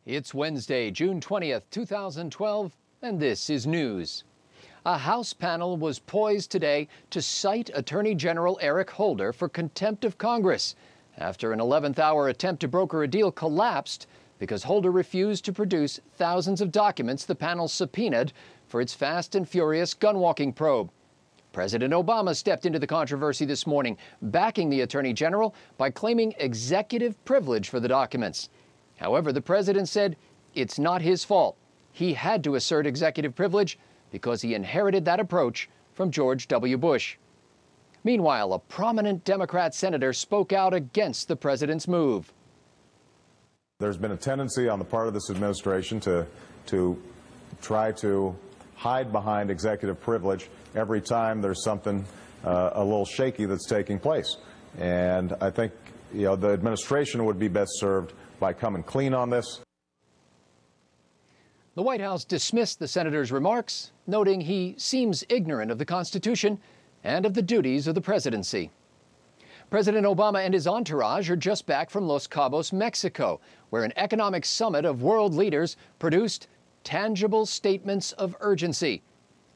It's Wednesday, June 20th, 2012, and this is news. A House panel was poised today to cite Attorney General Eric Holder for contempt of Congress after an 11th hour attempt to broker a deal collapsed because Holder refused to produce thousands of documents the panel subpoenaed for its fast and furious gunwalking probe. President Obama stepped into the controversy this morning, backing the Attorney General by claiming executive privilege for the documents. However, the president said it's not his fault. He had to assert executive privilege because he inherited that approach from George W. Bush. Meanwhile, a prominent Democrat senator spoke out against the president's move. There's been a tendency on the part of this administration to try to hide behind executive privilege every time there's something a little shaky that's taking place. And I think, the administration would be best served by coming clean on this. The White House dismissed the senator's remarks, noting he seems ignorant of the Constitution and of the duties of the presidency. President Obama and his entourage are just back from Los Cabos, Mexico, where an economic summit of world leaders produced tangible statements of urgency.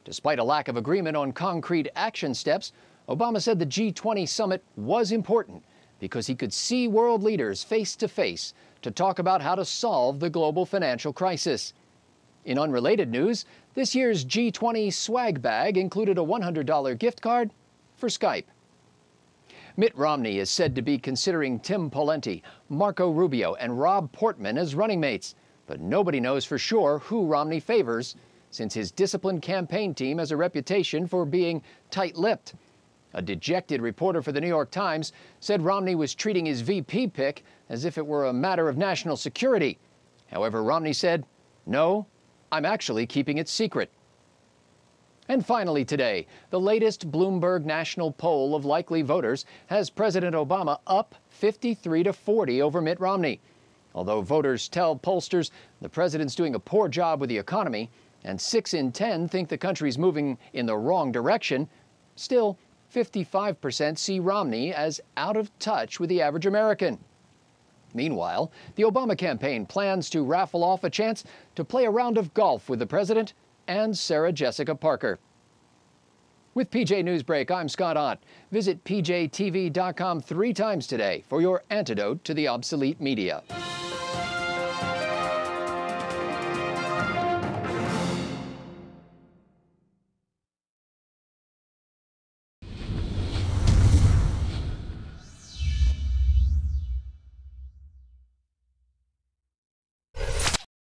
Despite a lack of agreement on concrete action steps, Obama said the G20 summit was important because he could see world leaders face to face to talk about how to solve the global financial crisis. In unrelated news, this year's G20 swag bag included a $100 gift card for Skype. Mitt Romney is said to be considering Tim Pawlenty, Marco Rubio, and Rob Portman as running mates, but nobody knows for sure who Romney favors, since his disciplined campaign team has a reputation for being tight-lipped. A dejected reporter for the New York Times said Romney was treating his VP pick as if it were a matter of national security. However, Romney said, "No, I'm actually keeping it secret." And finally today, the latest Bloomberg national poll of likely voters has President Obama up 53-40 over Mitt Romney. Although voters tell pollsters the president's doing a poor job with the economy, and 6 in 10 think the country's moving in the wrong direction, still 55% see Romney as out of touch with the average American. Meanwhile, the Obama campaign plans to raffle off a chance to play a round of golf with the president and Sarah Jessica Parker. With PJ Newsbreak, I'm Scott Ott. Visit pjtv.com 3 times today for your antidote to the obsolete media.